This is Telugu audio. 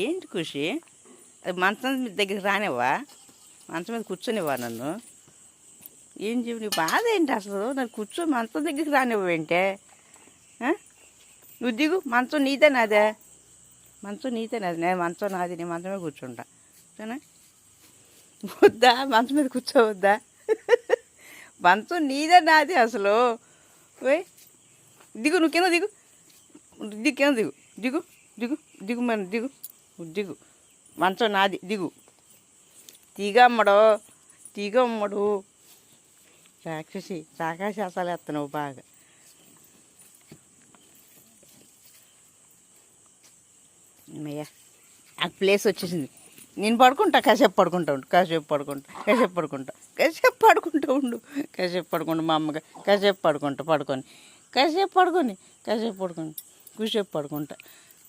ఏంటి ఖుషి? అది మంచం దగ్గరికి రానివ్వా? మంచం మీద కూర్చొనివ్వా నన్ను? ఏం చెప్పి నీ బాధ ఏంటి అసలు? నన్ను మంచం దగ్గరికి రానివ్వేంటే? నువ్వు దిగు. మంచం నీదే నాదే? మంచం నీదే నాది. నేను మంచం నాది, నేను మంచం మీద కూర్చుంటా. సరేనా? వద్దా? మంచం మీద కూర్చోవద్దా? మంచం నీదే నాది అసలు. ఓయ్ దిగు, నువ్వు కింద దిగు. దిగు, కింద దిగు. దిగు దిగు దిగు మన దిగు. దిగు. మంచం నాది, దిగు. తీగమ్మడు, తీగమ్మడు. రాక్షసి రాకాశాసాలు ఎత్తన్నావు బాగా. అమ్మయ్యా, ఆ ప్లేస్ వచ్చేసింది. నేను పడుకుంటా, కాసేపు పడుకుంటా ఉండు. కాసేపు పడుకుంటా ఉండు. కాసేపు పడుకుంటా మా అమ్మగా. కాసేపు పడుకుంటా, పడుకొని కాసేపు పడుకొని కూసేపు పడుకుంటా.